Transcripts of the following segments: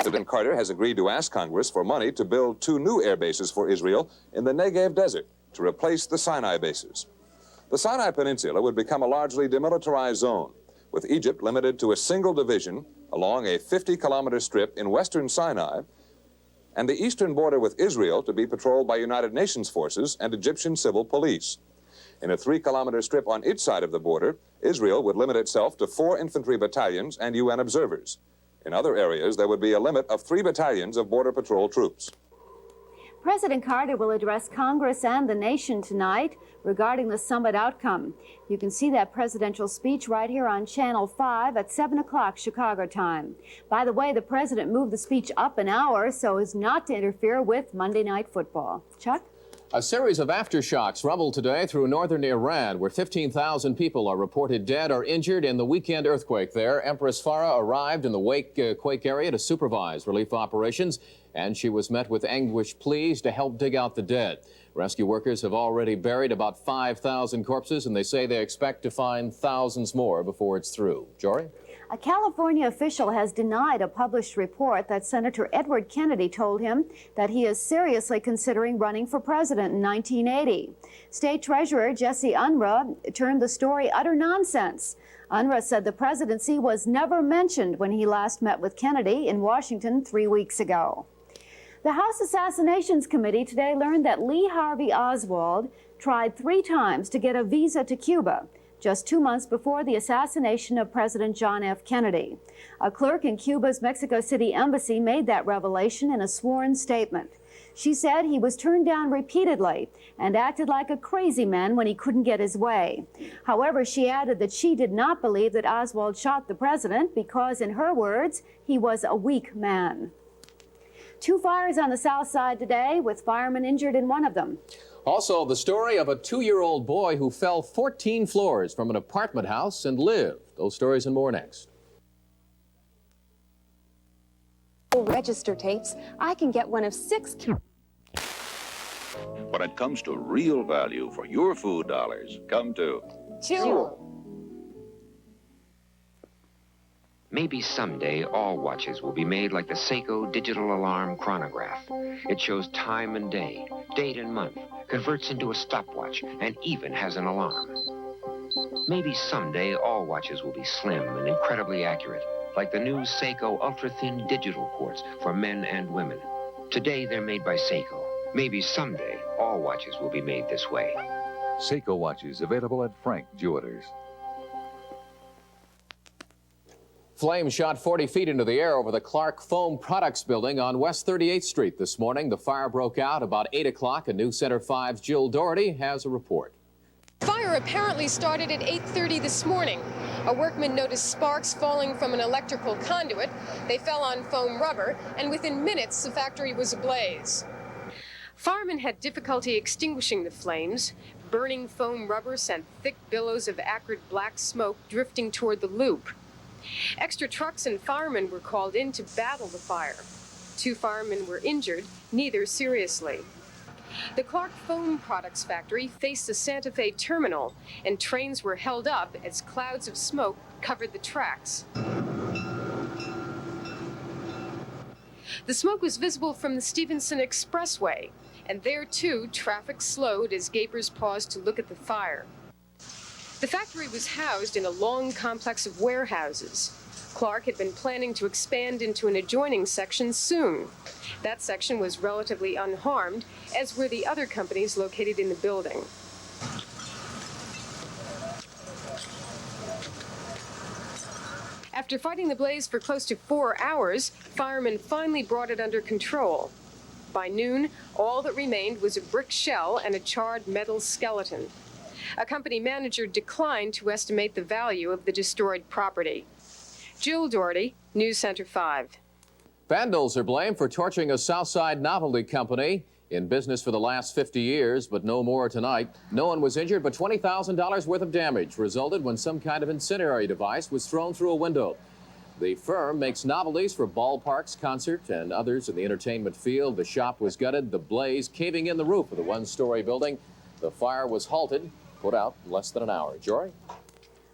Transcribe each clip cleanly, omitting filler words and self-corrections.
President Carter has agreed to ask Congress for money to build 2 new air bases for Israel in the Negev Desert to replace the Sinai bases. The Sinai Peninsula would become a largely demilitarized zone, with Egypt limited to a single division along a 50-kilometer strip in western Sinai, and the eastern border with Israel to be patrolled by United Nations forces and Egyptian civil police. In a 3-kilometer strip on its side of the border, Israel would limit itself to 4 infantry battalions and UN observers. In other areas, there would be a limit of 3 battalions of Border Patrol troops. President Carter will address Congress and the nation tonight regarding the summit outcome. You can see that presidential speech right here on Channel 5 at 7 o'clock Chicago time. By the way, the president moved the speech up an hour so as not to interfere with Monday Night Football. Chuck? A series of aftershocks rumbled today through northern Iran, where 15,000 people are reported dead or injured in the weekend earthquake there. Empress Farah arrived in the quake area to supervise relief operations, and she was met with anguished pleas to help dig out the dead. Rescue workers have already buried about 5,000 corpses, and they say they expect to find thousands more before it's through. Jory? A California official has denied a published report that Senator Edward Kennedy told him that he is seriously considering running for president in 1980. State Treasurer Jesse Unruh termed the story utter nonsense. Unruh said the presidency was never mentioned when he last met with Kennedy in Washington 3 weeks ago. The House Assassinations Committee today learned that Lee Harvey Oswald tried 3 times to get a visa to Cuba, just 2 months before the assassination of President John F. Kennedy. A clerk in Cuba's Mexico City embassy made that revelation in a sworn statement. She said he was turned down repeatedly and acted like a crazy man when he couldn't get his way. However, she added that she did not believe that Oswald shot the president because, in her words, he was a weak man. 2 fires on the south side today, with firemen injured in one of them. Also, the story of a 2-year-old boy who fell 14 floors from an apartment house and lived. Those stories and more next. Register tapes, I can get one of 6. When it comes to real value for your food dollars, come to Jewel. Maybe someday all watches will be made like the Seiko digital alarm chronograph. It shows time and day, date and month, converts into a stopwatch, and even has an alarm. Maybe someday all watches will be slim and incredibly accurate, like the new Seiko ultra-thin digital quartz for men and women. Today they're made by Seiko. Maybe someday all watches will be made this way. Seiko watches available at Frank Jewelers. Flames shot 40 feet into the air over the Clark Foam Products building on West 38th Street this morning. The fire broke out about 8 o'clock, and News Center 5's Jill Doherty has a report. Fire apparently started at 8:30 this morning. A workman noticed sparks falling from an electrical conduit. They fell on foam rubber, and within minutes, the factory was ablaze. Firemen had difficulty extinguishing the flames. Burning foam rubber sent thick billows of acrid black smoke drifting toward the loop. Extra trucks and firemen were called in to battle the fire. 2 firemen were injured, neither seriously. The Clark Foam Products factory faced the Santa Fe terminal, and trains were held up as clouds of smoke covered the tracks. The smoke was visible from the Stevenson Expressway, and there too, traffic slowed as gapers paused to look at the fire. The factory was housed in a long complex of warehouses. Clark had been planning to expand into an adjoining section soon. That section was relatively unharmed, as were the other companies located in the building. After fighting the blaze for close to 4 hours, firemen finally brought it under control. By noon, all that remained was a brick shell and a charred metal skeleton. A company manager declined to estimate the value of the destroyed property. Jill Doherty, News Center 5. Vandals are blamed for torching a Southside novelty company in business for the last 50 years, but no more tonight. No one was injured, but $20,000 worth of damage resulted when some kind of incendiary device was thrown through a window. The firm makes novelties for ballparks, concerts, and others in the entertainment field. The shop was gutted, the blaze caving in the roof of the 1-story building. The fire was halted, put out in less than an hour. Jory?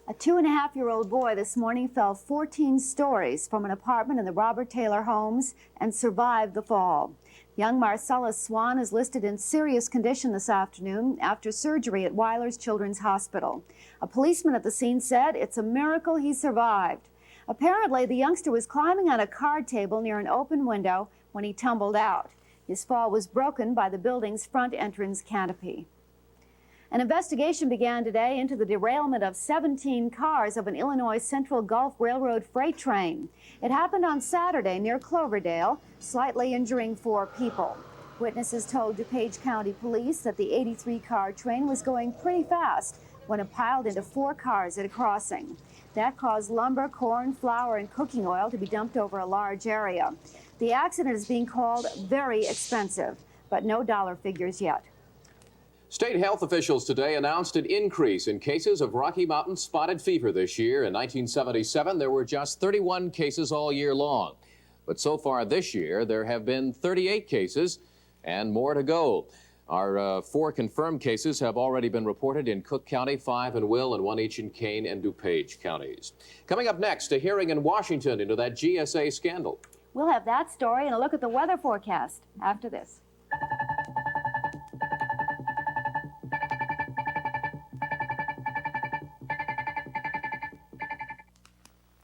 A 2.5-year-old boy this morning fell 14 stories from an apartment in the Robert Taylor Homes and survived the fall. Young Marcellus Swan is listed in serious condition this afternoon after surgery at Weiler's Children's Hospital. A policeman at the scene said it's a miracle he survived. Apparently, the youngster was climbing on a card table near an open window when he tumbled out. His fall was broken by the building's front entrance canopy. An investigation began today into the derailment of 17 cars of an Illinois Central Gulf Railroad freight train. It happened on Saturday near Cloverdale, slightly injuring 4 people. Witnesses told DuPage County Police that the 83-car train was going pretty fast when it piled into 4 cars at a crossing. That caused lumber, corn, flour, and cooking oil to be dumped over a large area. The accident is being called very expensive, but no dollar figures yet. State health officials today announced an increase in cases of Rocky Mountain spotted fever this year. In 1977, there were just 31 cases all year long. But so far this year, there have been 38 cases and more to go. Our 4 confirmed cases have already been reported in Cook County, 5 in Will, and 1 each in Kane and DuPage counties. Coming up next, a hearing in Washington into that GSA scandal. We'll have that story and a look at the weather forecast after this.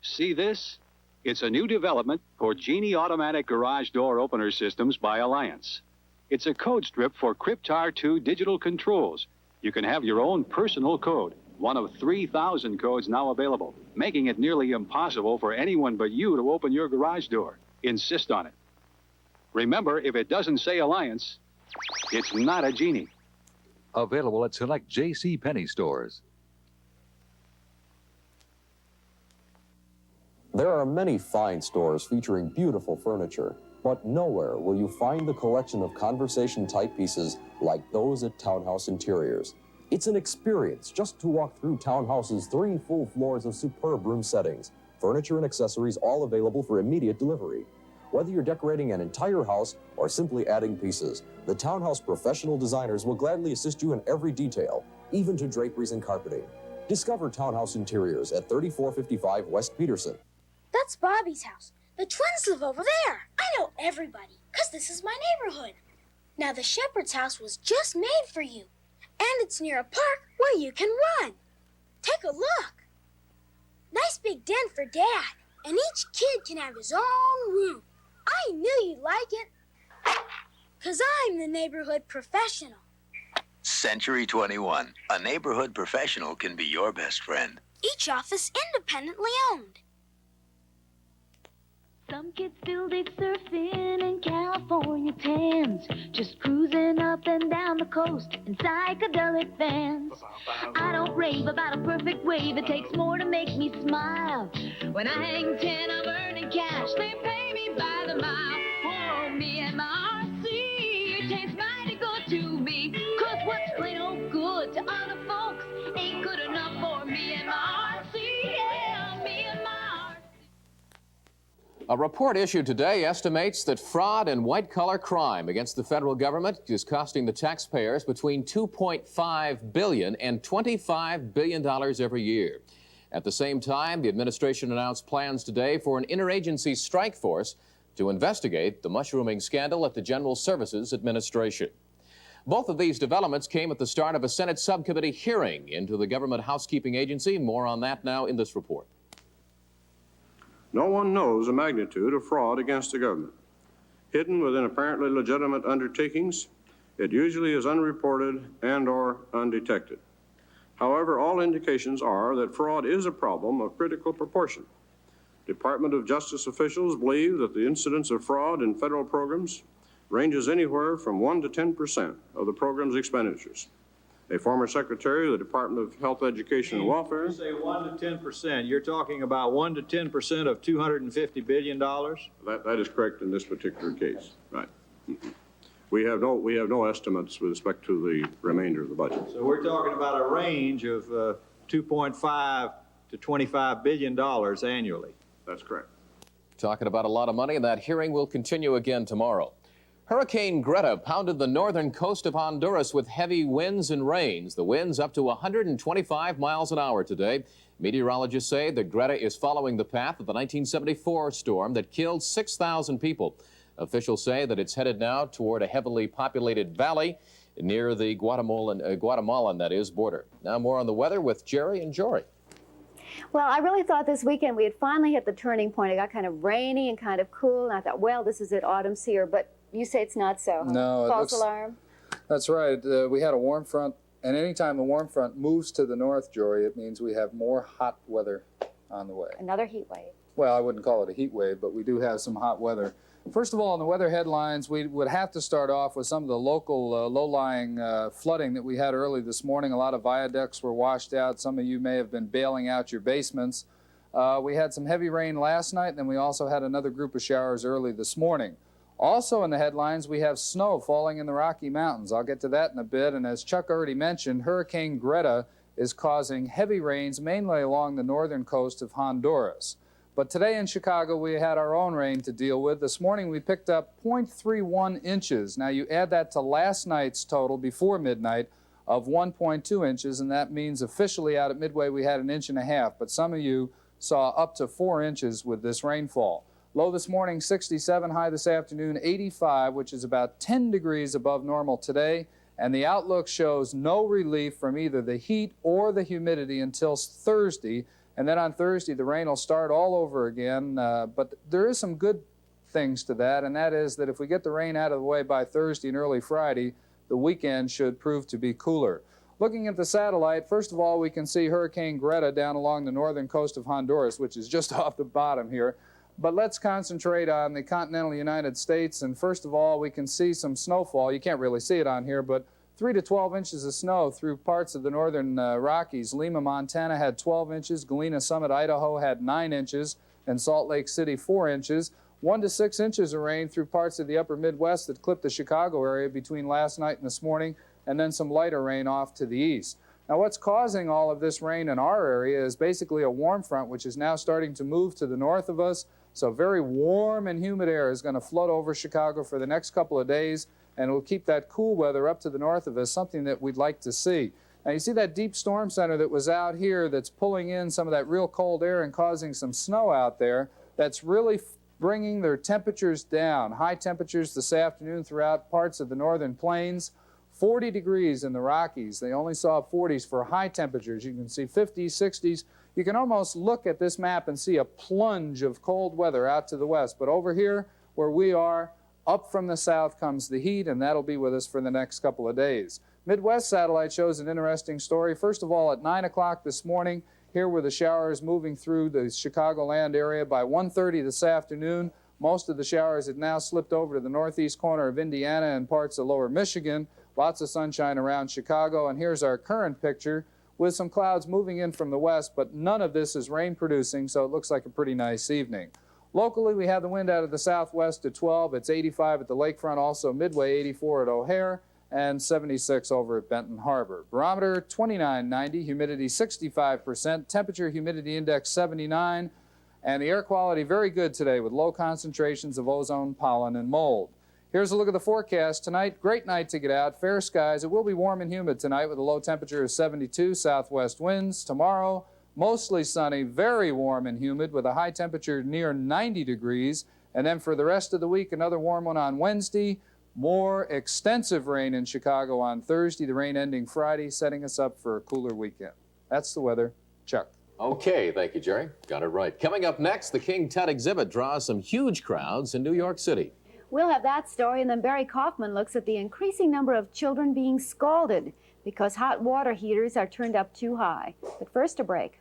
See this? It's a new development for Genie automatic garage door opener systems by Alliance. It's a code strip for Cryptar 2 digital controls. You can have your own personal code, one of 3,000 codes now available, making it nearly impossible for anyone but you to open your garage door. Insist on it. Remember, if it doesn't say Alliance, it's not a Genie. Available at select JCPenney stores. There are many fine stores featuring beautiful furniture, but nowhere will you find the collection of conversation-type pieces like those at Townhouse Interiors. It's an experience just to walk through Townhouse's 3 full floors of superb room settings, furniture and accessories all available for immediate delivery. Whether you're decorating an entire house or simply adding pieces, the Townhouse professional designers will gladly assist you in every detail, even to draperies and carpeting. Discover Townhouse Interiors at 3455 West Peterson. That's Bobby's house. The twins live over there. I know everybody, because this is my neighborhood. Now, the shepherd's house was just made for you. And it's near a park where you can run. Take a look. Nice big den for Dad. And each kid can have his own room. I knew you'd like it. Because I'm the neighborhood professional. Century 21. A neighborhood professional can be your best friend. Each office independently owned. Some kids still dig surfing in California tans, just cruising up and down the coast in psychedelic vans. I don't rave about a perfect wave, it takes more to make me smile. When I hang 10, I'm earning cash, they pay me by the mile. Oh, me and my RC, it tastes mighty good to me, 'cause what's plain old good to other folks ain't good enough for me and my RC, yeah, me and my RC. A report issued today estimates that fraud and white-collar crime against the federal government is costing the taxpayers between $2.5 billion and $25 billion every year. At the same time, the administration announced plans today for an interagency strike force to investigate the mushrooming scandal at the General Services Administration. Both of these developments came at the start of a Senate subcommittee hearing into the government housekeeping agency. More on that now in this report. No one knows the magnitude of fraud against the government. Hidden within apparently legitimate undertakings, it usually is unreported and/or undetected. However, all indications are that fraud is a problem of critical proportion. Department of Justice officials believe that the incidence of fraud in federal programs ranges anywhere from 1 to 10% of the program's expenditures. A former secretary of the Department of Health, Education, and Welfare. You say 1 to 10%. You're talking about 1 to 10% of $250 billion? That is correct in this particular case, right. We have no estimates with respect to the remainder of the budget. So we're talking about a range of 2.5 to $25 billion annually. That's correct. Talking about a lot of money, and that hearing will continue again tomorrow. Hurricane Greta pounded the northern coast of Honduras with heavy winds and rains. The winds up to 125 miles an hour today. Meteorologists say that Greta is following the path of the 1974 storm that killed 6,000 people. Officials say that it's headed now toward a heavily populated valley near the Guatemalan, that is, border. Now more on the weather with Jerry and Jory. Well, I really thought this weekend we had finally hit the turning point. It got kind of rainy and kind of cool, and I thought, well, this is it, autumn's here. But you say it's not so, huh? No. False alarm? That's right. We had a warm front, and anytime a warm front moves to the north, Jory, it means we have more hot weather on the way. Another heat wave. Well, I wouldn't call it a heat wave, but we do have some hot weather. First of all, in the weather headlines, we would have to start off with some of the local low-lying flooding that we had early this morning. A lot of viaducts were washed out. Some of you may have been bailing out your basements. We had some heavy rain last night, and then we also had another group of showers early this morning. Also in the headlines, we have snow falling in the Rocky Mountains. I'll get to that in a bit. And as Chuck already mentioned, Hurricane Greta is causing heavy rains mainly along the northern coast of Honduras. But today in Chicago, we had our own rain to deal with. This morning, we picked up 0.31 inches. Now, you add that to last night's total before midnight of 1.2 inches, and that means officially out at Midway, we had 1.5 inches. But some of you saw up to 4 inches with this rainfall. Low this morning, 67. High this afternoon, 85, which is about 10 degrees above normal today. And the outlook shows no relief from either the heat or the humidity until Thursday. And then on Thursday, the rain will start all over again. But there is some good things to that, and that is that if we get the rain out of the way by Thursday and early Friday, the weekend should prove to be cooler. Looking at the satellite, first of all, we can see Hurricane Greta down along the northern coast of Honduras, which is just off the bottom here. But let's concentrate on the continental United States. And first of all, we can see some snowfall. You can't really see it on here, but 3 to 12 inches of snow through parts of the northern Rockies. Lima, Montana had 12 inches. Galena Summit, Idaho had 9 inches. And Salt Lake City, 4 inches. 1 to 6 inches of rain through parts of the upper Midwest that clipped the Chicago area between last night and this morning. And then some lighter rain off to the east. Now, what's causing all of this rain in our area is basically a warm front, which is now starting to move to the north of us. So very warm and humid air is going to flood over Chicago for the next couple of days, and it will keep that cool weather up to the north of us, something that we'd like to see. Now, you see that deep storm center that was out here that's pulling in some of that real cold air and causing some snow out there. That's really bringing their temperatures down. High temperatures this afternoon throughout parts of the northern plains. 40 degrees in the Rockies. They only saw 40s for high temperatures. You can see 50s, 60s. You can almost look at this map and see a plunge of cold weather out to the west. But over here, where we are, up from the south comes the heat, and that'll be with us for the next couple of days. Midwest satellite shows an interesting story. First of all, at 9 o'clock this morning, here were the showers moving through the Chicagoland area. By 1:30 this afternoon, most of the showers had now slipped over to the northeast corner of Indiana and parts of lower Michigan. Lots of sunshine around Chicago, and here's our current picture with some clouds moving in from the west, but none of this is rain producing, so it looks like a pretty nice evening. Locally, we have the wind out of the southwest at 12. It's 85 at the lakefront, also Midway 84 at O'Hare, and 76 over at Benton Harbor. Barometer 2990, humidity 65%, temperature humidity index 79, and the air quality very good today with low concentrations of ozone, pollen, and mold. Here's a look at the forecast. Tonight, great night to get out, fair skies. It will be warm and humid tonight with a low temperature of 72, southwest winds. Tomorrow, mostly sunny, very warm and humid with a high temperature near 90 degrees. And then for the rest of the week, another warm one on Wednesday. More extensive rain in Chicago on Thursday, the rain ending Friday, setting us up for a cooler weekend. That's the weather. Chuck. Okay, thank you, Jerry. Got it right. Coming up next, the King Tut exhibit draws some huge crowds in New York City. We'll have that story, and then Barry Kaufman looks at the increasing number of children being scalded because hot water heaters are turned up too high. But first, a break.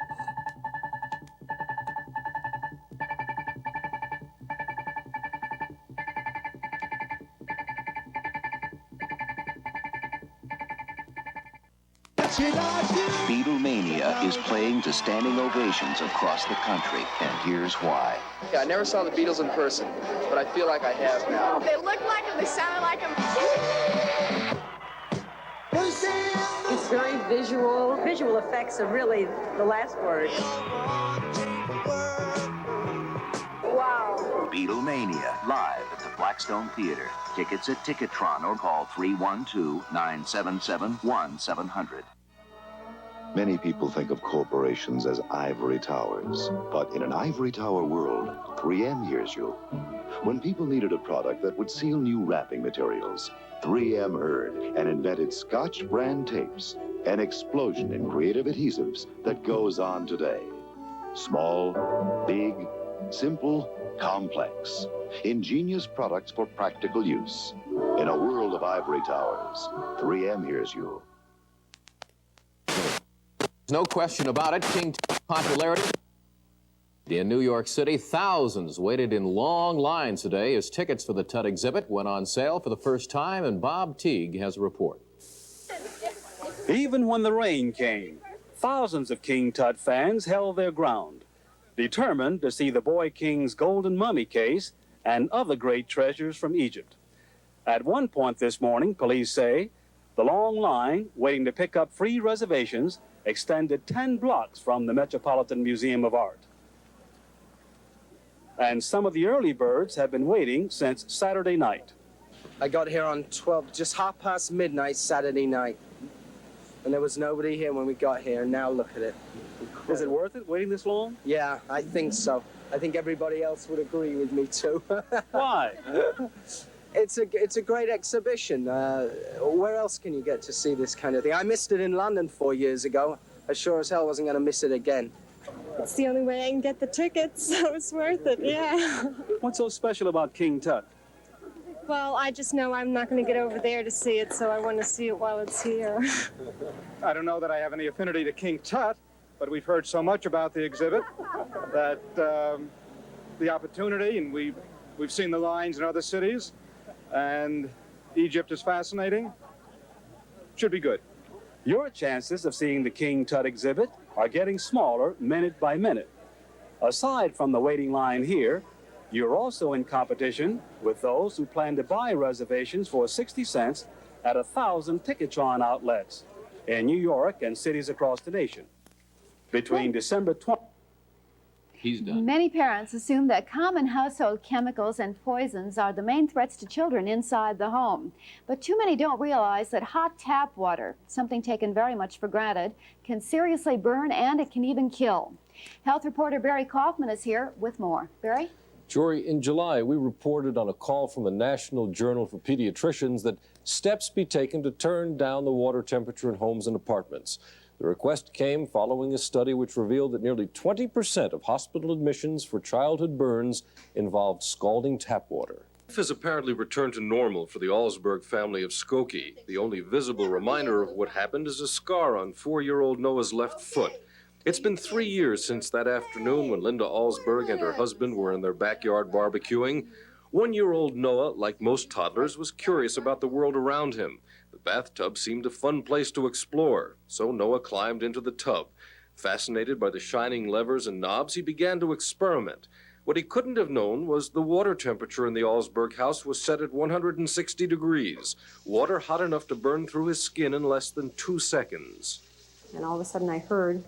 Beatlemania is playing to standing ovations across the country, and here's why. Yeah, I never saw the Beatles in person, but I feel like I have now. They look like them, they sounded like them. It's very visual. Visual effects are really the last word. Wow. Beatlemania, live at the Blackstone Theater. Tickets at Ticketron or call 312-977-1700. Many people think of corporations as ivory towers, but in an ivory tower world, 3M hears you. When people needed a product that would seal new wrapping materials, 3M heard and invented Scotch brand tapes, an explosion in creative adhesives that goes on today. Small, big, simple, complex. Ingenious products for practical use. In a world of ivory towers, 3M hears you. No question about it, King Tut's popularity. In New York City, thousands waited in long lines today as tickets for the Tut exhibit went on sale for the first time, and Bob Teague has a report. Even when the rain came, thousands of King Tut fans held their ground, determined to see the Boy King's golden mummy case and other great treasures from Egypt. At one point this morning, police say, the long line waiting to pick up free reservations extended 10 blocks from the Metropolitan Museum of Art. And some of the early birds have been waiting since Saturday night. I got here on just midnight Saturday night. And there was nobody here when we got here. Now look at it. Is it worth it, waiting this long? Yeah, I think so. I think everybody else would agree with me too. Why? It's a great exhibition. Where else can you get to see this kind of thing? I missed it in London 4 years ago. I sure as hell wasn't going to miss it again. It's the only way I can get the tickets, so it's worth it, yeah. What's so special about King Tut? Well, I just know I'm not going to get over there to see it, so I want to see it while it's here. I don't know that I have any affinity to King Tut, but we've heard so much about the exhibit that the opportunity, and we've seen the lines in other cities, and Egypt is fascinating. Should be good. Your chances of seeing the King Tut exhibit are getting smaller minute by minute. Aside from the waiting line here, you're also in competition with those who plan to buy reservations for 60 cents at 1,000 Ticketron outlets in New York and cities across the nation. Between December 20th. He's done. Many parents assume that common household chemicals and poisons are the main threats to children inside the home. But too many don't realize that hot tap water, something taken very much for granted, can seriously burn and it can even kill. Health reporter Barry Kaufman is here with more. Barry? Jory, in July, we reported on a call from the National Journal for Pediatricians that steps be taken to turn down the water temperature in homes and apartments. The request came following a study which revealed that nearly 20% of hospital admissions for childhood burns involved scalding tap water. Life has apparently returned to normal for the Alsberg family of Skokie. The only visible reminder of what happened is a scar on 4-year-old Noah's left foot. It's been 3 years since that afternoon when Linda Alsberg and her husband were in their backyard barbecuing. 1-year-old Noah, like most toddlers, was curious about the world around him. The bathtub seemed a fun place to explore, so Noah climbed into the tub. Fascinated by the shining levers and knobs, he began to experiment. What he couldn't have known was the water temperature in the Alsberg house was set at 160 degrees, water hot enough to burn through his skin in less than 2 seconds. And all of a sudden I heard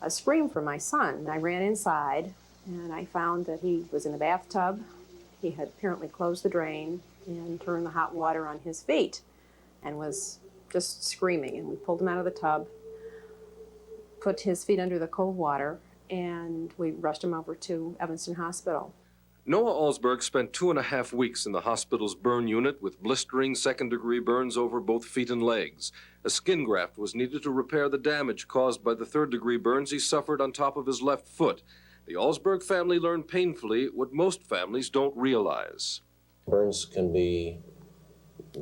a scream from my son. I ran inside, and I found that he was in the bathtub. He had apparently closed the drain and turned the hot water on his feet and was just screaming. And we pulled him out of the tub, put his feet under the cold water, and we rushed him over to Evanston Hospital. Noah Alsberg spent 2.5 weeks in the hospital's burn unit with blistering second-degree burns over both feet and legs. A skin graft was needed to repair the damage caused by the third-degree burns he suffered on top of his left foot. The Alsberg family learned painfully what most families don't realize. Burns can be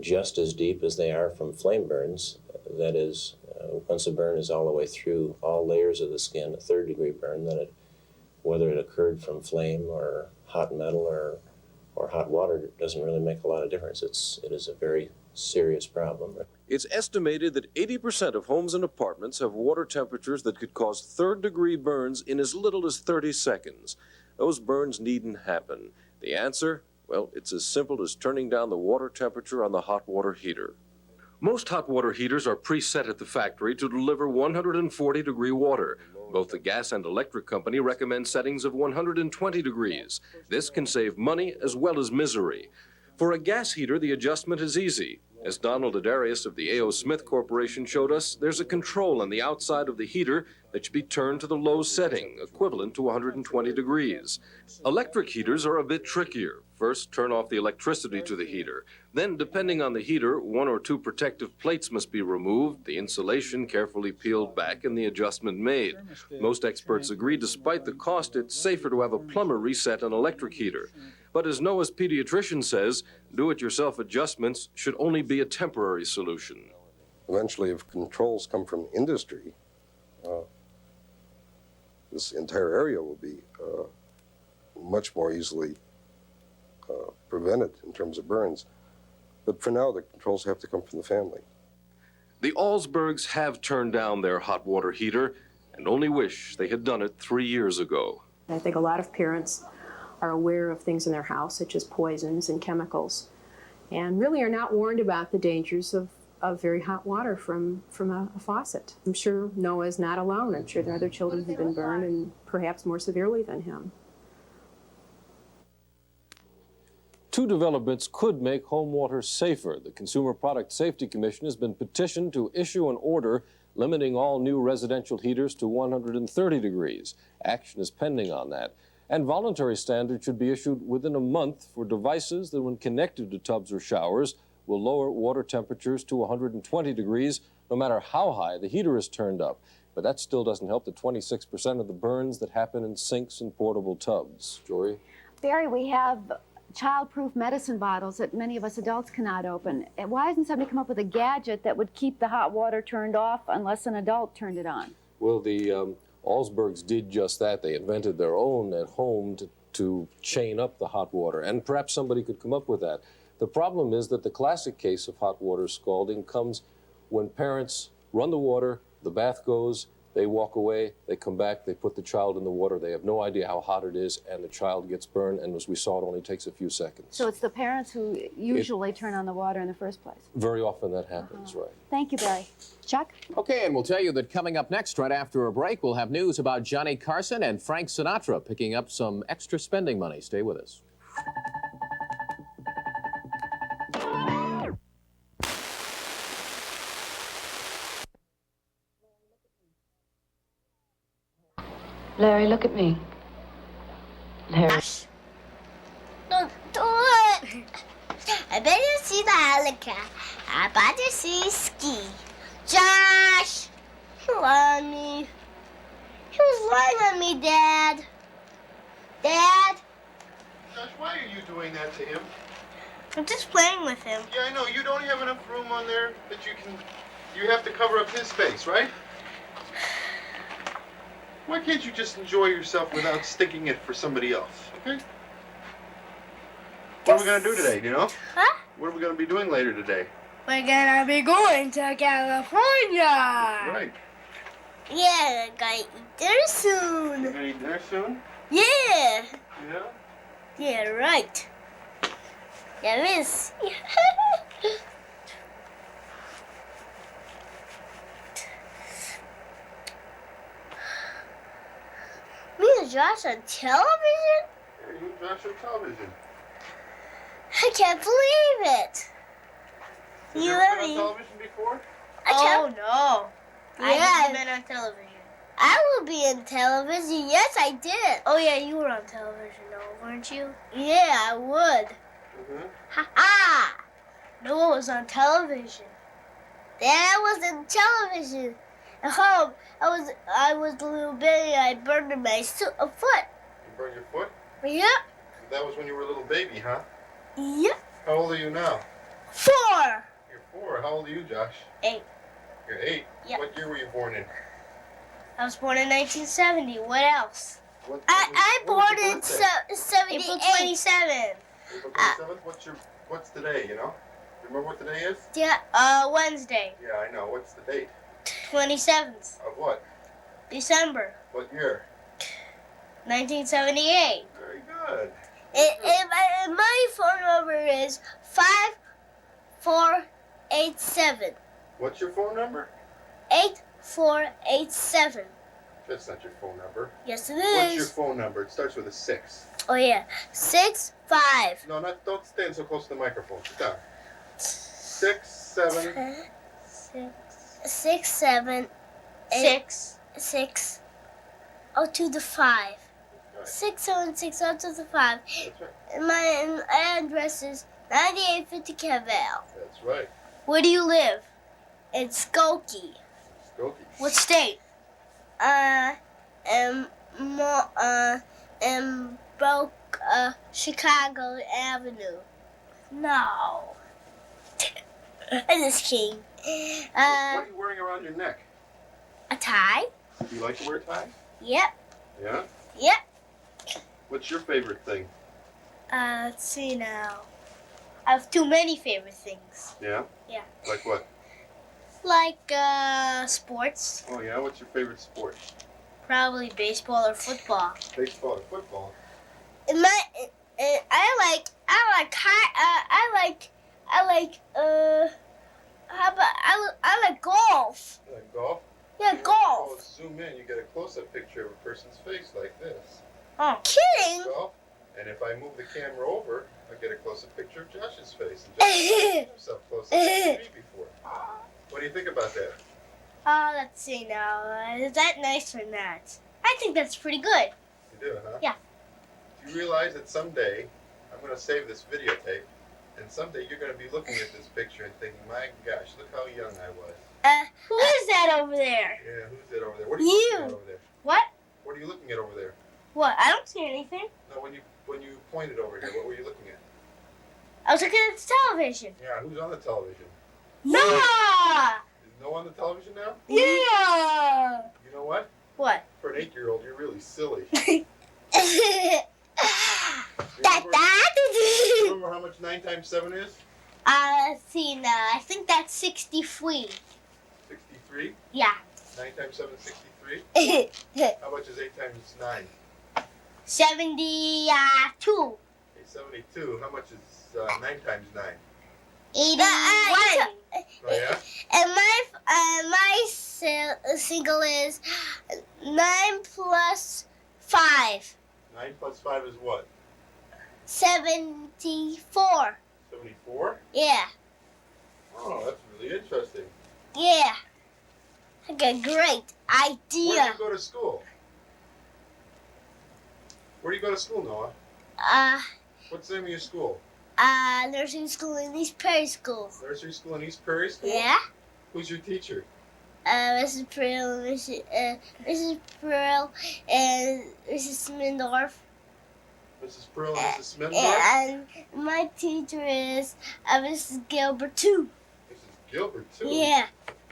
just as deep as they are from flame burns. That is, once a burn is all the way through all layers of the skin, a third-degree burn, then whether it occurred from flame or hot metal or hot water doesn't really make a lot of difference. It is a very serious problem. It's estimated that 80% of homes and apartments have water temperatures that could cause third-degree burns in as little as 30 seconds. Those burns needn't happen. The answer? Well, it's as simple as turning down the water temperature on the hot water heater. Most hot water heaters are preset at the factory to deliver 140-degree water. Both the gas and electric company recommend settings of 120 degrees. This can save money as well as misery. For a gas heater, the adjustment is easy. As Donald Adarius of the A.O. Smith Corporation showed us, there's a control on the outside of the heater that should be turned to the low setting, equivalent to 120 degrees. Electric heaters are a bit trickier. First, turn off the electricity to the heater. Then, depending on the heater, 1 or 2 protective plates must be removed, the insulation carefully peeled back, and the adjustment made. Most experts agree, despite the cost, it's safer to have a plumber reset an electric heater. But as Noah's pediatrician says, do-it-yourself adjustments should only be a temporary solution. Eventually, if controls come from industry, this entire area will be much more easily prevented in terms of burns. But for now, the controls have to come from the family. The Allsbergs have turned down their hot water heater and only wish they had done it 3 years ago. I think a lot of parents are aware of things in their house, such as poisons and chemicals, and really are not warned about the dangers of very hot water from a faucet. I'm sure Noah is not alone. I'm sure there are other children who've been burned, and perhaps more severely than him. 2 developments could make home water safer. The Consumer Product Safety Commission has been petitioned to issue an order limiting all new residential heaters to 130 degrees. Action is pending on that. And voluntary standards should be issued within a month for devices that, when connected to tubs or showers, will lower water temperatures to 120 degrees, no matter how high the heater is turned up. But that still doesn't help the 26% of the burns that happen in sinks and portable tubs. Jory? Barry, we have child-proof medicine bottles that many of us adults cannot open. Why hasn't somebody come up with a gadget that would keep the hot water turned off unless an adult turned it on? Well, the Allsbergs did just that. They invented their own at home to chain up the hot water, and perhaps somebody could come up with that. The problem is that the classic case of hot water scalding comes when parents run the water, the bath goes, they walk away, they come back, they put the child in the water, they have no idea how hot it is, and the child gets burned, and as we saw, it only takes a few seconds. So it's the parents who usually turn on the water in the first place. Very often that happens, right. Thank you, Barry. Chuck? Okay, and we'll tell you that coming up next, right after a break, we'll have news about Johnny Carson and Frank Sinatra picking up some extra spending money. Stay with us. Larry, look at me. Larry. Don't do it. I bet you see the helicopter. I bet you see ski. Josh! He lied on me. He was lying on me, Dad. Dad? Josh, why are you doing that to him? I'm just playing with him. Yeah, I know. You don't have enough room on there that you can... You have to cover up his space, right? Why can't you just enjoy yourself without sticking it for somebody else, okay? What are we going to do today, do you know? Huh? What are we going to be doing later today? We're gonna be going to California. Right. Yeah, gonna eat dinner soon. You're going to eat dinner soon? Yeah. Yeah? Yeah, right. Yeah, miss. Me and Josh on television? Yeah, you and Josh on television. I can't believe it. Have you ever been on television before? Oh, no. I haven't been on television. I will be in television. Yes, I did. Oh, yeah, you were on television, though, weren't you? Yeah, I would. Mm-hmm. Ha-ha! Noah was on television. Dad was in television. At home, I was a little baby. I burned my foot. You burned your foot? Yep. That was when you were a little baby, huh? Yep. How old are you now? 4. You're 4. How old are you, Josh? 8. You're 8? Yep. What year were you born in? I was born in 1970. What else? I born in 78. April 27. April 27th? What's today, you know? Remember what today is? Yeah, Wednesday. Yeah, I know. What's the date? 27th. Of what? December. What year? 1978. Very good. And my phone number is 5487. What's your phone number? 8487. That's not your phone number. Yes, it What's is. your phone number? It starts with a 6. Oh, yeah. 65. No, don't stand so close to the microphone. Sit down. 6, 7. 6, 7, 8, 6. Oh, to the 5. 6, 7, 6, 0 to the 5. That's right. And my address is 9850 Cavell. That's right. Where do you live? In Skokie. Skokie. What state? Chicago Avenue. No. I'm just kidding. What are you wearing around your neck? A tie? Do you like to wear ties? Yep. Yeah? Yep. What's your favorite thing? Let's see now. I have too many favorite things. Yeah? Yeah. Like what? Like, sports. Oh, yeah? What's your favorite sport? Probably baseball or football. Baseball or football? I like golf. You like golf? Yeah, golf. Oh, zoom in, you get a close-up picture of a person's face like this. Oh, kidding. Golf. And if I move the camera over, I get a close-up picture of Josh's face. And Josh has himself close-up to me before. What do you think about that? Let's see now. Is that nice or not? I think that's pretty good. You do, huh? Yeah. Do you realize that someday I'm going to save this videotape, and someday you're going to be looking at this picture and thinking, my gosh, look how young I was. Who is that over there? Yeah, who's that over there? What are you looking at over there? What? What are you looking at over there? What? I don't see anything. No, when you pointed over here, what were you looking at? I was looking at the television. Yeah, who's on the television? Yeah. Is no on the television now? Yeah. You know what? What? For an 8-year-old, you're really silly. Remember how much 9 times 7 is? Let's see now. I think that's 63. 63? Yeah. 9 times 7 is 63? How much is 8 times 9? 72. Okay, 72. How much is 9 times 9? 81. Oh, yeah? And my single is 9 plus 5. 9 plus 5 is what? 74. 74? Yeah. Oh, that's really interesting. Yeah. I got a great idea. Where do you go to school? Where do you go to school, Noah? What's the name of your school? Nursing school in East Prairie School. Nursery school in East Prairie School? Yeah. Who's your teacher? Mrs. Pearl, Mrs. Pearl, and Mrs. Smindorf. Mrs. Pearl and Mrs. Smith? And my teacher is Mrs. Gilbert too. Mrs. Gilbert too? Yeah.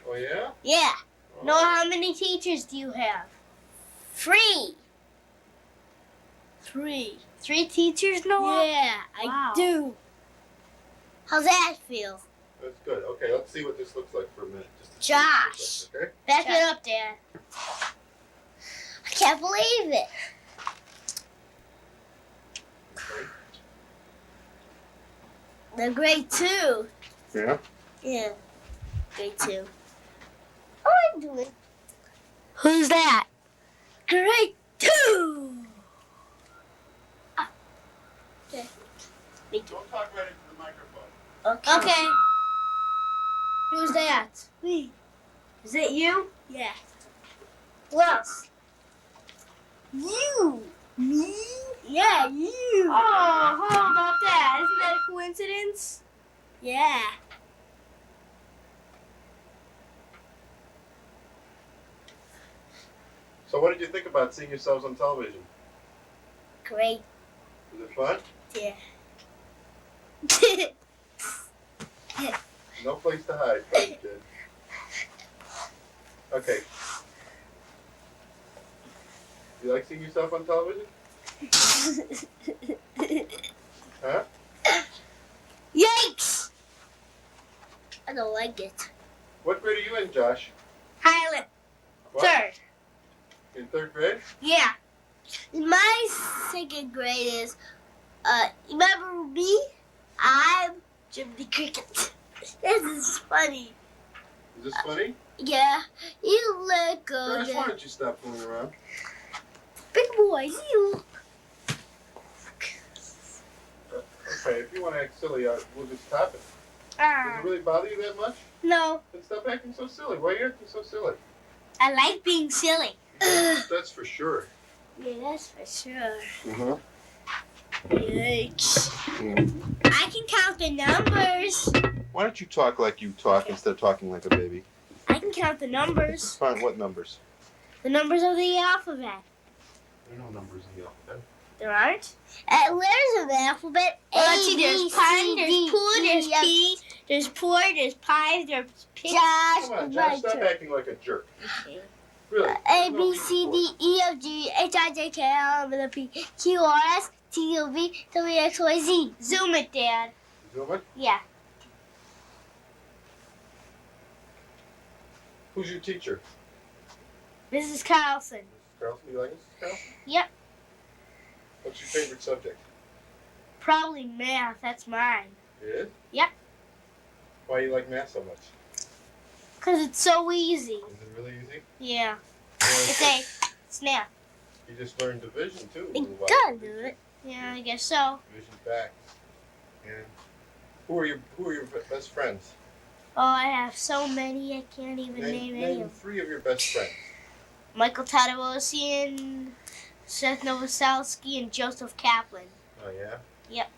Oh, yeah? Yeah. Oh. Know how many teachers do you have? 3. 3. 3 teachers, Noah? Yeah, I do. How's that feel? That's good. Okay, let's see what this looks like for a minute. Just to see Josh. what this looks like, okay? Back it up, Dad. I can't believe it. Okay. They're grade 2. Yeah? Yeah, grade 2. Oh, I'm doing. Who's that? Grade 2. Okay. Don't talk right into the microphone. Okay. Who's that? Me. Is it you? Yeah. Who else? You. Me? Yeah, you. Oh, how about that? Isn't that a coincidence? Yeah. So what did you think about seeing yourselves on television? Great. Was it fun? Yeah. No place to hide, probably, kid. Okay. You like seeing yourself on television? Huh? Yikes! I don't like it. What grade are you in, Josh? Highland. What? 3rd. In 3rd grade? Yeah. My 2nd grade is, remember me? I'm Jimmy Cricket. This is funny. Is this funny? Yeah. You look good. Josh, why don't you stop fooling around? Big boy, you. Okay, if you want to act silly, we'll just stop it. Does it really bother you that much? No. Then stop acting so silly. Why are you acting so silly? I like being silly. That's for sure. Yeah, that's for sure. Uh-huh. Yikes. I can count the numbers. Why don't you talk like you talk instead of talking like a baby? I can count the numbers. Fine, what numbers? The numbers of the alphabet. There are no numbers in the alphabet. There aren't? Letters of the alphabet. Let's see, there's pine, there's poo, there's P, there's pour, there's pies, there's pigs. Come on, Josh, stop acting like a jerk. Really? A, B, C, D, E, F, G, H, I, J, K, L, M, N, O, P, Q, R, S, T, U, V, W, X, Y, Z. Zoom it, Dad. Zoom it? Yeah. Who's your teacher? Mrs. Carlson. Mrs. Carlson, you like Mrs. Carlson? Yep. What's your favorite subject? Probably math. That's mine. It is? Yep. Why do you like math so much? Because it's so easy. Is it really easy? Yeah. It's a snap. You just learned division, too. a It little while does ago. do it. Yeah, I guess so. Division back. And who are your best friends? Oh, I have so many, I can't even name any Name of them. 3 of your best friends. Michael Tadavosian, Seth Novoselsky, and Joseph Kaplan. Oh, yeah? Yep.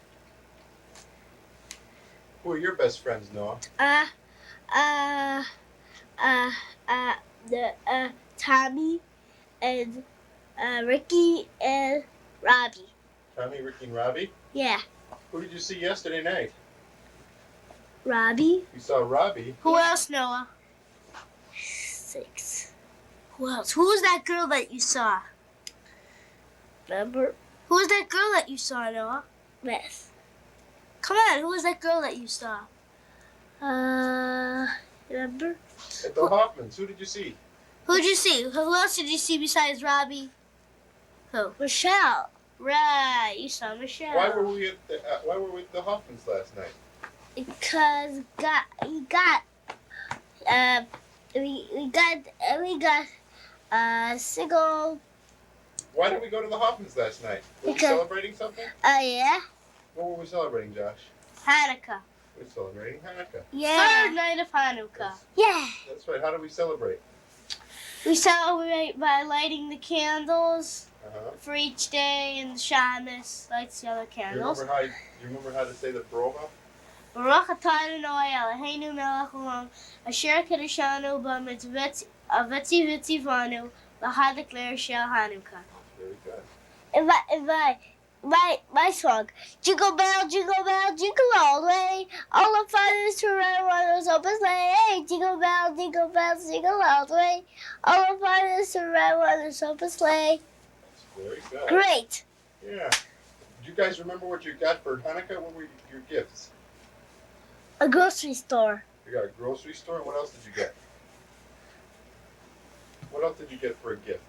Who are your best friends, Noah? Tommy and Ricky and Robbie. Tommy, Ricky, and Robbie? Yeah. Who did you see yesterday night? Robbie. You saw Robbie. Who else, Noah? 6. Who else? Who was that girl that you saw? Remember? Who was that girl that you saw, Noah? Beth. Come on, who was that girl that you saw? Remember? At the Hoffmans. Who did you see? Who did you see? Who else did you see besides Robbie? Who? Michelle. Right, you saw Michelle. Why were we at the Hoffmans last night? Because we got single. Why did we go to the Hoffmans last night? Were we Because- celebrating something? Yeah. What were we celebrating, Josh? Hanukkah. We're celebrating Hanukkah. Yeah. Third night of Hanukkah. Yeah. That's right. How do we celebrate? We celebrate by lighting the candles Uh-huh. for each day, and Shamus lights the other Do you candles. remember how to say the broga? Baruch atah Adonai Eloheinu melech haolam, asher kiddushanu b'mitzvot v'tzivanu l'hadik le'er shel Hanukkah. Very good. My song. Jingle bell, jingle all the way. All the fun is to ride on those open sleigh. Hey, jingle bell, jingle all the way. All the fun is to ride on those open sleigh. Very good. Great. Yeah. Do you guys remember what you got for Hanukkah? What were your gifts? A grocery store. You got a grocery store. What else did you get? What else did you get for a gift?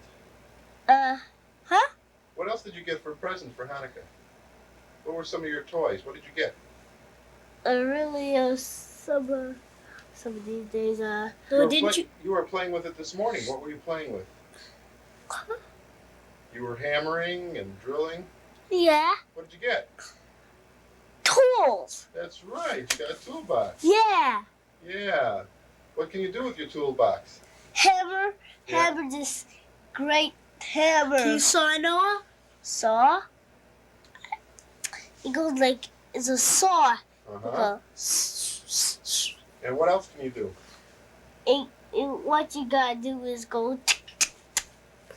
What else did you get for a present for Hanukkah? What were some of your toys? What did you get? Some of these days. You were playing with it this morning. What were you playing with? You were hammering and drilling. Yeah. What did you get? Tools. That's right. You got a toolbox. Yeah. Yeah. What can you do with your toolbox? Hammer. Yeah. Hammer this great hammer. Can you saw, Noah? Saw? It goes like, it's a saw. Uh-huh. And what else can you do? What you gotta do is go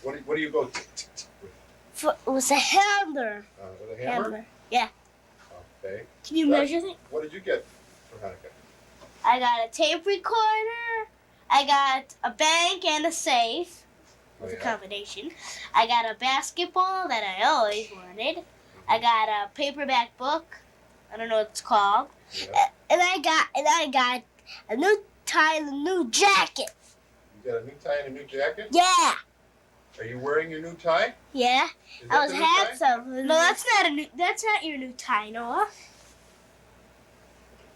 What do you go with a hammer. with a hammer? Yeah. Okay. Can you measure it? What did you get for Hanukkah? I got a tape recorder. I got a bank and a safe. It's a combination. I got a basketball that I always wanted. I got a paperback book. I don't know what it's called. Yeah. And I got a new tie and a new jacket. You got a new tie and a new jacket? Yeah. Are you wearing your new tie? Yeah. Is I that was the new tie? handsome. No, that's not your new tie, Noah.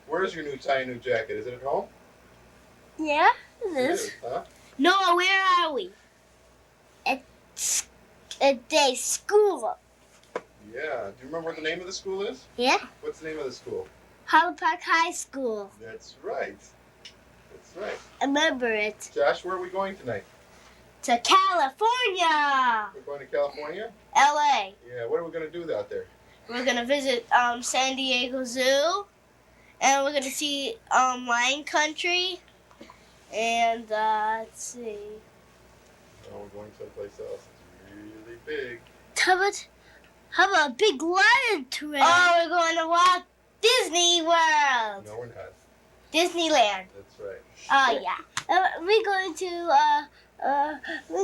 Where's your new tie and new jacket? Is it at home? Yeah, it It is. huh? Noah, where are we? At day school. Yeah. Do you remember what the name of the school is? Yeah. What's the name of the school? Holland Park High School. That's right. That's right. I remember it. Josh, where are we going tonight? To California. We're going to California? LA. Yeah, what are we going to do out there? We're going to visit San Diego Zoo. And we're going to see Lion Country. And let's see. Oh, we're going someplace else. It's really big. How about a big lion train? Oh, we're going to Walt Disney World. No, we're not. Disneyland. That's right. Oh yeah. We're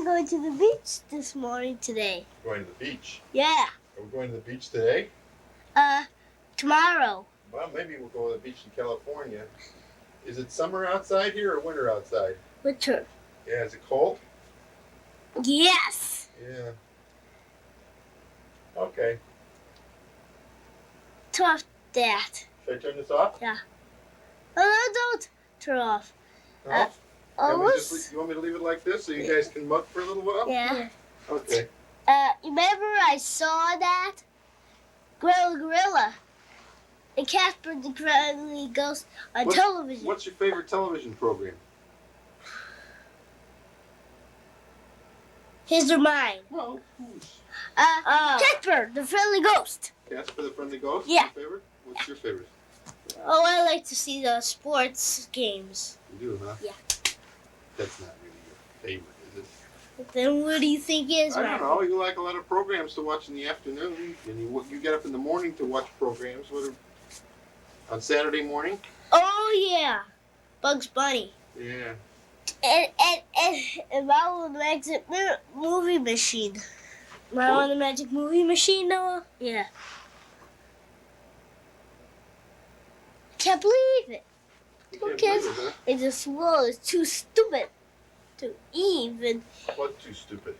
going to the beach this morning today. Going to the beach? Yeah. Are we going to the beach today? Tomorrow. Well, maybe we'll go to the beach in California. Is it summer outside here or winter outside? Winter. Yeah, is it cold? Yes. Yeah. Okay. Turn off that. Should I turn this off? Yeah. Oh, no, don't turn off. Off? You want me to leave it like this so you guys can mug for a little while? Yeah. Okay. Remember I saw that? Gorilla. And Casper the Friendly Ghost on television. What's your favorite television program? His or mine? Well, who's? Casper the Friendly Ghost. Casper the Friendly Ghost? Yeah. Your favorite? What's your favorite? Oh, I like to see the sports games. You do, huh? Yeah. That's not really your favorite, is it? Then what do you think is I mine? don't know. You like a lot of programs to watch in the afternoon, and you get up in the morning to watch programs. On Saturday morning? Oh yeah, Bugs Bunny. Yeah. And Marvel the Magic Movie Machine. Marvel the Magic Movie Machine, Noah? Yeah. Can't believe it. Who cares? It's just slow. It's too stupid to even. What too stupid?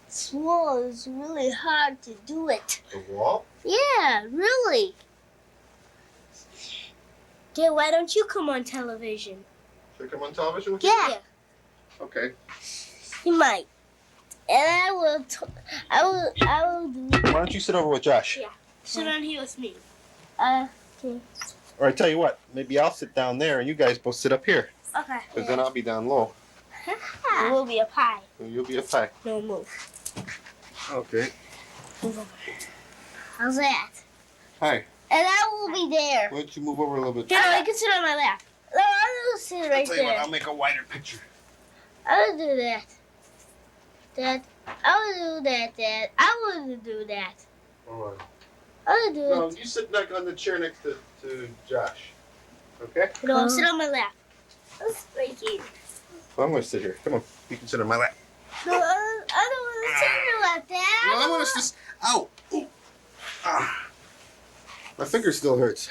Slow. It's really hard to do it. The wall? Yeah, really. Dad, why don't you come on television? Should I come on television with you? Yeah. Okay. You might. And I will do. Why don't you sit over with Josh? Yeah. Sit on here with me. Okay. Or I tell you what, maybe I'll sit down there and you guys both sit up here. Okay. Because then I'll be down low. It will be a pie. And you'll be a pie. No move. Okay. Move over. How's that? Hi. And I will be there. Why don't you move over a little bit? Dad, you can sit on my lap. No, I'll sit right I'll tell you there. what, I'll make a wider picture. I'll do that. Dad, I will do that, Dad. I want to do that. Hold on. I'll do No, it. you sit back on the chair next to Josh. Okay? No, sit on my lap. That's right here. Well, I'm going to sit here. Come on. You can sit on my lap. No, I don't want to sit on your lap, Dad. No, I want us to... Ow! Ooh. Ah. My finger still hurts.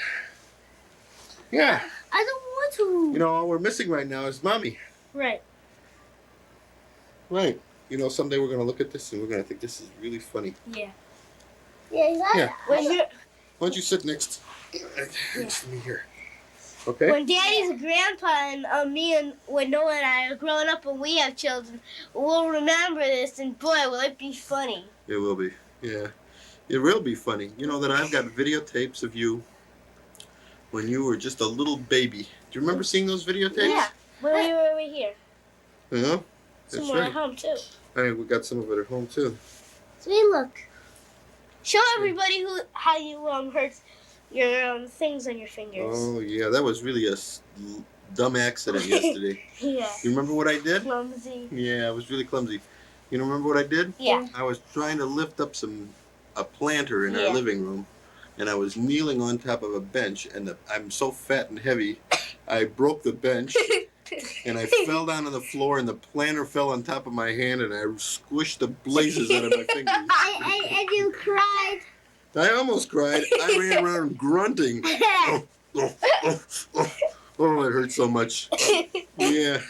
Yeah. I don't want to. You know, all we're missing right now is Mommy. Right. Right. You know, someday we're going to look at this and we're going to think this is really funny. Yeah. Yeah, exactly. Yeah. Why don't you sit next to me here? Okay? When Daddy's a grandpa and me and when Noah and I are growing up and we have children, we'll remember this and boy, will it be funny. It will be. Yeah. It will be funny. You know that I've got videotapes of you when you were just a little baby. Do you remember seeing those videotapes? Yeah. When we were over here. Yeah. That's Somewhere right. at home too. I think we got some of it at home too. See, look. Show everybody how you hurt your things on your fingers. Oh yeah, that was really a dumb accident yesterday. Yeah. You remember what I did? Clumsy. Yeah, I was really clumsy. You know, remember what I did? Yeah. I was trying to lift up a planter in our living room, and I was kneeling on top of a bench, and I'm so fat and heavy, I broke the bench, and I fell down on the floor, and the planter fell on top of my hand, and I squished the blazes out of my fingers. And you cried. I almost cried. I ran around grunting. Oh, it hurt so much. Yeah.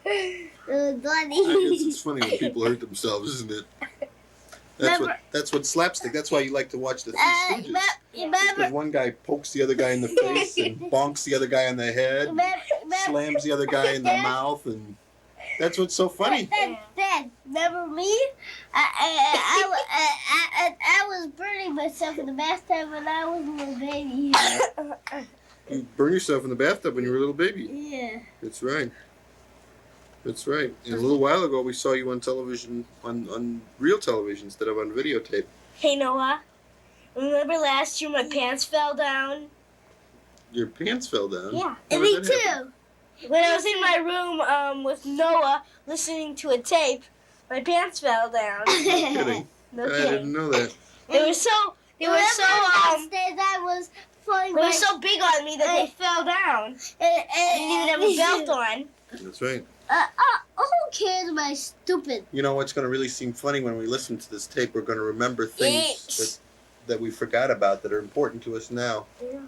It was funny. I guess it's funny when people hurt themselves, isn't it? That's what slapstick. That's why you like to watch the Three Stooges. Because one guy pokes the other guy in the face and bonks the other guy on the head, and slams the other guy in the mouth, and that's what's so funny. Dad, remember me? I was burning myself in the bathtub when I was a little baby. You burned yourself in the bathtub when you were a little baby. Yeah. That's right. That's right. And a little while ago, we saw you on television, on real television instead of on videotape. Hey, Noah. Remember last year my pants fell down? Your pants fell down? Yeah. How And did me that happen? too. When I was in my room with Noah listening to a tape, my pants fell down. No kidding. No I kidding. didn't know that. They were so big on me that they fell down. I didn't even have a belt on. That's right. Who cares about stupid? You know what's going to really seem funny when we listen to this tape? We're going to remember things that we forgot about that are important to us now. Yeah.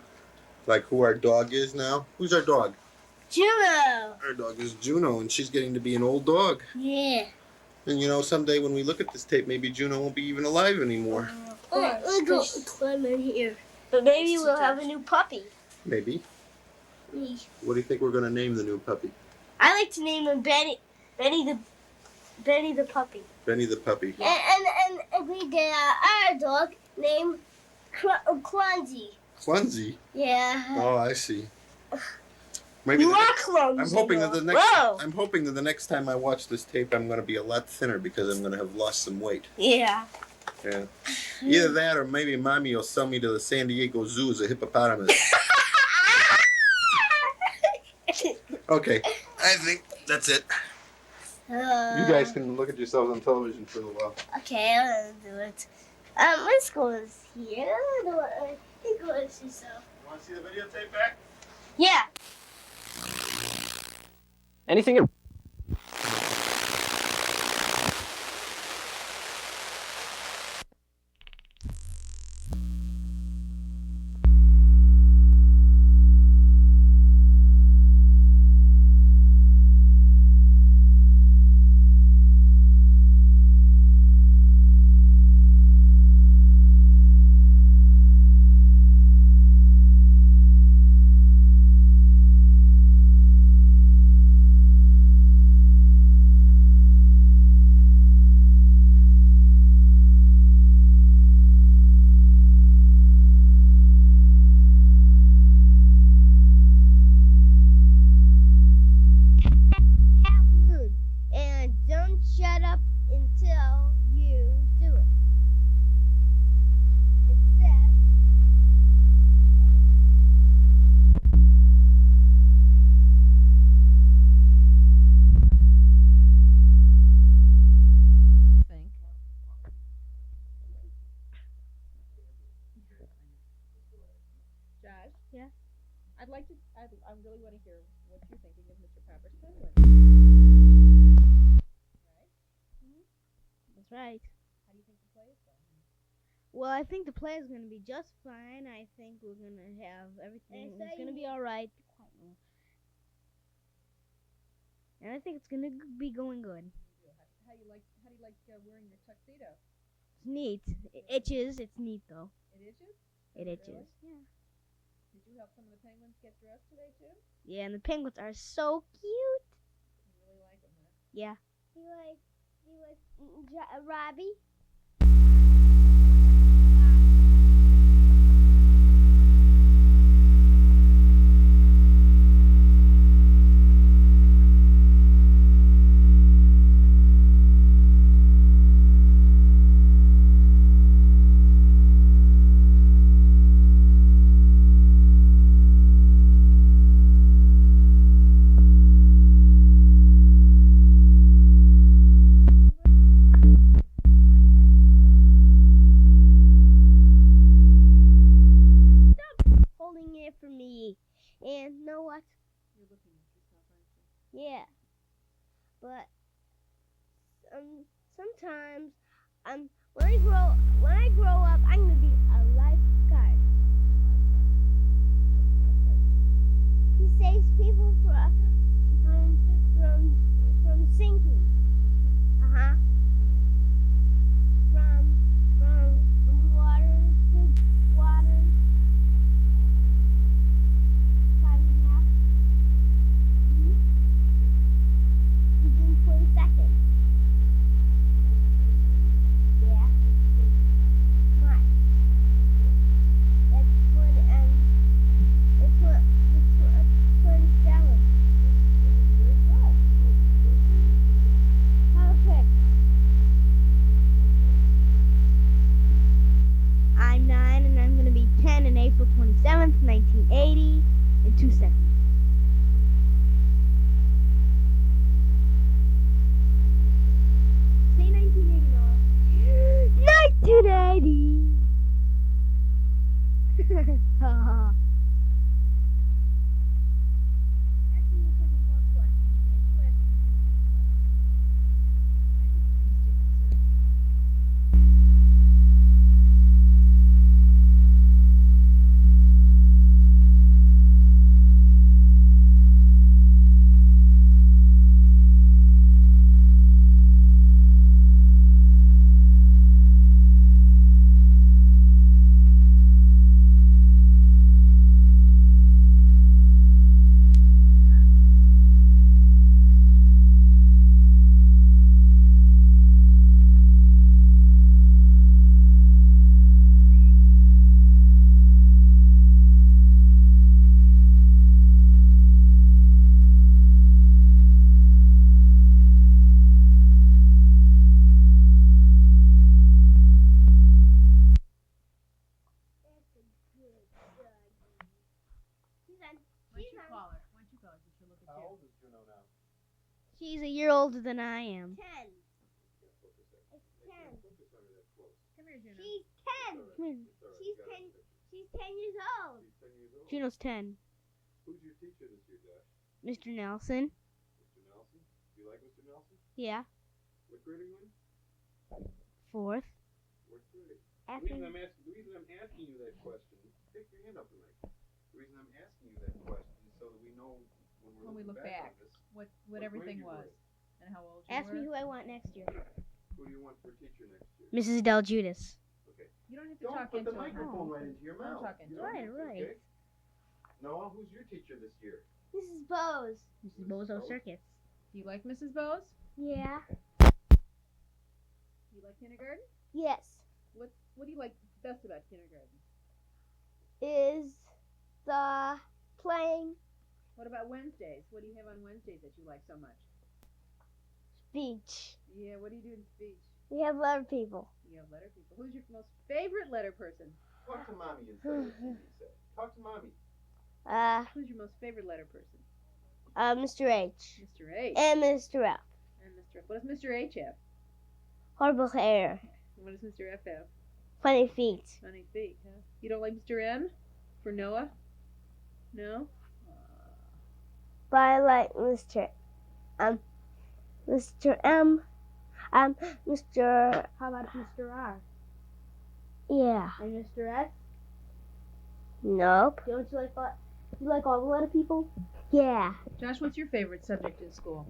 Like who our dog is now. Who's our dog? Juno. Our dog is Juno, and she's getting to be an old dog. Yeah. And you know, someday when we look at this tape, maybe Juno won't be even alive anymore. Let's go climb in here. But maybe we'll have a new puppy. Maybe. Me. What do you think we're going to name the new puppy? I like to name him Benny the puppy. Benny the puppy. And we get our dog named Clumsy. Clumsy? Yeah. Oh, I see. Maybe You are clumsy. I'm hoping that Whoa. I'm hoping that the next time I watch this tape, I'm going to be a lot thinner because I'm going to have lost some weight. Yeah. Yeah. Either that or maybe Mommy will sell me to the San Diego Zoo as a hippopotamus. Okay. I think that's it. You guys can look at yourselves on television for a little while. Okay, I'm gonna do it. Let's go here. Let's go see yourself. You want to see the videotape back? Yeah. Anything? And don't shut up until you do it. It says. Josh? Yeah. I really want to hear what you're thinking of Mr. Pepper's Penguin. That's right. How do you think the play is going? Well, I think the play is going to be just fine. I think we're going to have everything. It's going to be all right. And I think it's going to be going good. How do you like wearing your tuxedo? It's neat. It itches. It's neat, though. It itches? It itches. Really? Yeah. Did you help some of the penguins get dressed today too? Yeah, and the penguins are so cute. You really like them, huh? Yeah. Do you like Robbie? Holding it for me. And know what? You're looking at yourself, aren't you? Yeah. But sometimes when I grow up, I'm gonna be a lifeguard. He saves people from sinking. Uh-huh. From water to water. 5.5. Within 20 seconds. Yeah. Come on. That's when Why don't you call her? Why don't you call her so she'll look at you? How old is Juno now? She's a year older than I am. 10. It's 10. Come here, Juno. She's 10. Come here. She's 10 years old. She's 10 years old. Juno's 10. Who's your teacher this year, Josh? Mr. Nelson. Mr. Nelson? Do you like Mr. Nelson? Yeah. What grade are you in? 4th. Fourth grade. After- The reason I'm asking you that question, pick your hand up a minute. The reason I'm asking you that question is so that we know when we look back on this, what what everything grade you were was in. and how old you Ask were. me who I want next year. Who do you want for teacher next year? Mrs. Del Judas. Okay. You don't have to Don't talk put into the microphone right into your Don't mouth. talk into You don't Right, have to, right. okay? Noah, who's your teacher this year? Mrs. Bose. Mrs. Bozo Circuits. Do you like Mrs. Bose? Yeah. Do you like kindergarten? Yes. What do you like best about kindergarten? Is the playing What about Wednesdays? What do you have on Wednesdays that you like so much? speech. Yeah, what do you do in speech? We have letter people. You have letter people. Who's your most favorite letter person? Talk to mommy and say what you said. Talk to mommy. Who's your most favorite letter person? Mr. H. Mr. H. And Mr. F. And Mr. F. What does Mr. H have? Horrible hair. What does Mr. F have? Funny feet. Funny feet, huh? You don't like Mr. M? For Noah? No? But I like Mr. M. Mr. How about Mr. R? Yeah. And Mr. S? Nope. Don't you like all the letter people? Yeah. Josh, what's your favorite subject in school?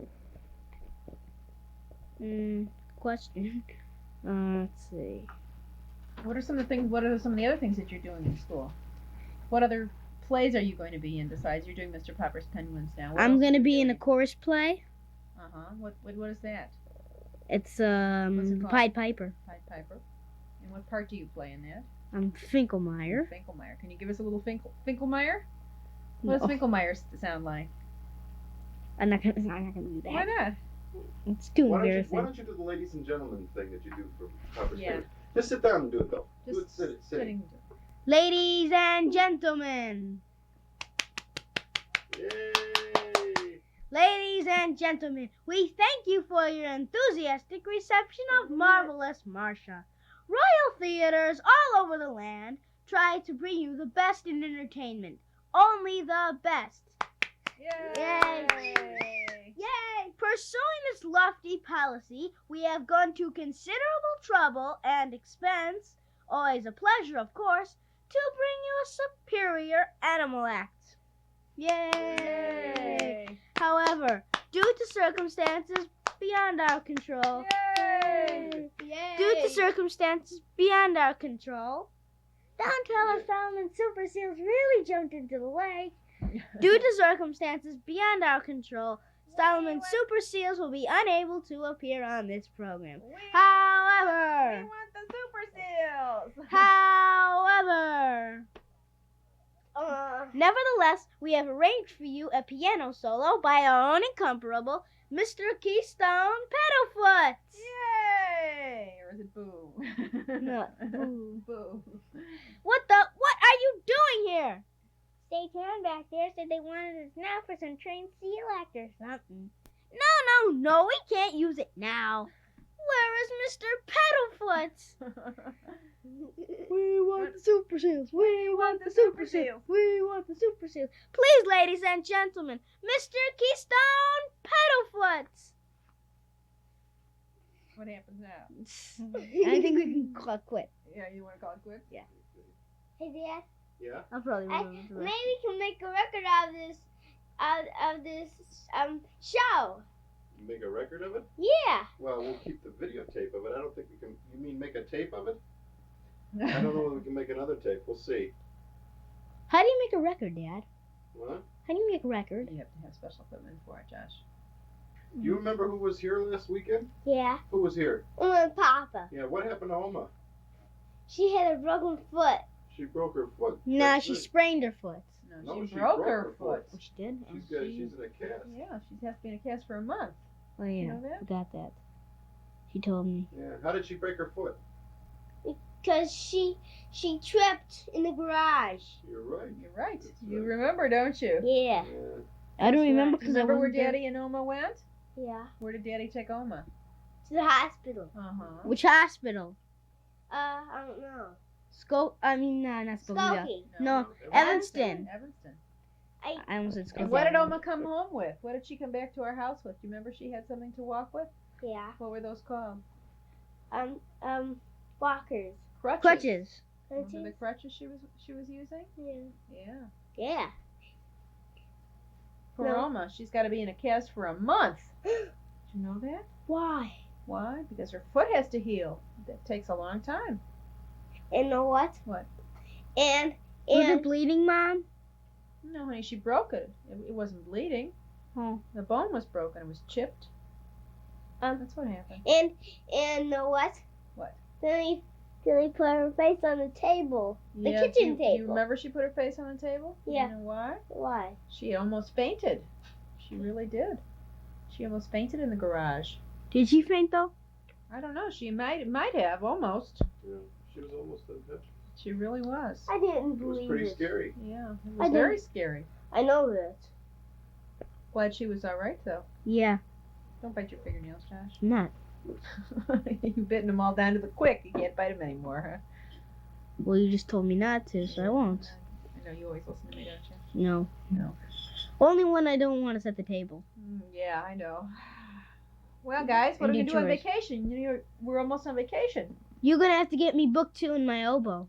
Question. Let's see. What are some of the other things that you're doing in school? What other plays are you going to be in besides you're doing Mr. Popper's Penguins now? What I'm else going are to you be in a doing? chorus play. Uh-huh. What is that? It's What's it called? Pied Piper. Pied Piper. And what part do you play in that? I'm Finkelmeyer. Finkelmeyer. Can you give us a little Finkelmeyer? What does No. Finkelmeyer sound like? I'm not gonna do that. Why not? It's too Why embarrassing. don't you do the ladies and gentlemen thing that you do for Popper's Yeah. Penguins? Just sit down and do it, though. Do it Just sitting. sitting. Ladies and gentlemen. Yay! Ladies and gentlemen, we thank you for your enthusiastic reception of Marvelous Marcia. Royal theaters all over the land try to bring you the best in entertainment. Only the best. Yay! Yay! Pursuing this lofty policy, we have gone to considerable trouble and expense, always a pleasure, of course, to bring you a superior animal act. Yay! However, due to circumstances beyond our control, due to circumstances beyond our control, don't tell us Solomon Super Seals really jumped into the lake. Due to circumstances beyond our control, Solomon Super Seals will be unable to appear on this program. However, We want the Super Seals! however, nevertheless, we have arranged for you a piano solo by our own incomparable Mr. Keystone Paddlefoot. Yay! Or is it boo? No, boo. Boo. What are you doing here? State Town back there said they wanted us now for some trained seal act or something. No, we can't use it now. Where is Mr. Paddlefoot? We want the Super Seals. We want the Super Seals. We want the Super Seals. Please, ladies and gentlemen, Mr. Keystone Paddlefoot. What happens now? I think we can call quit. Yeah, you want to call it quits? Yeah. Hey, Dad. Yeah? I'll probably Maybe we can make a record out of this show. Make a record of it? Yeah. Well, we'll keep the videotape of it. I don't think we can. You mean make a tape of it? I don't know whether we can make another tape. We'll see. How do you make a record, Dad? What? How do you make a record? You have to have special equipment for it, Josh. Do you remember who was here last weekend? Yeah. Who was here? Papa. Yeah, what happened to Oma? She had a broken foot. She broke her foot. No, That's she right. sprained her foot. No, she broke her foot. Oh, she did? She's in a cast. Yeah, she has to be in a cast for a month. Oh, yeah. You know that? Forgot that. She told me. Yeah. How did she break her foot? Because because she tripped in the garage. You're right. You're right. You remember, don't you? Yeah. I don't remember because I Remember where wasn't there. Daddy and Oma went? Yeah. Where did Daddy take Oma? To the hospital. Which hospital? I don't know. Not Skokie. Skokie. No, Evanston. Evanston. I almost said Skokie. And what did Oma come home with? What did she come back to our house with? Do you remember she had something to walk with? Yeah. What were those called? Walkers. Crutches. Remember the crutches she was using? Yeah. Yeah. Yeah. Poor Oma, she's got to be in a cast for a month. Did you know that? Why? Why? Because her foot has to heal. That takes a long time. And know what? What? And Was it bleeding, Mom? No, honey, she broke it. It wasn't bleeding. Oh. The bone was broken. It was chipped. That's what happened. And know what? What? Then he put her face on the table. The Yeah, kitchen do table. you remember she put her face on the table? Yeah. You know why? Why? She almost fainted. She really did. She almost fainted in the garage. Did she faint though? I don't know. She might have almost. Yeah, she was almost untouched. She really was. I didn't It was believe pretty it. scary. Yeah, it I was very didn't- scary. I know that. Glad she was all right though. Yeah. Don't bite your fingernails, Josh. I'm not. You've bitten them all down to the quick. You can't bite them anymore, huh? Well, you just told me not to, so I won't. I know you always listen to me, don't you? No. No. Only when I don't want to set the table. Yeah, I know. Well, guys, what are we And gonna do on get vacation? We're almost on vacation. You're gonna have to get me book 2 in my oboe.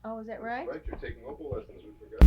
Oh, is that right? Right, you're taking oboe lessons. We forgot.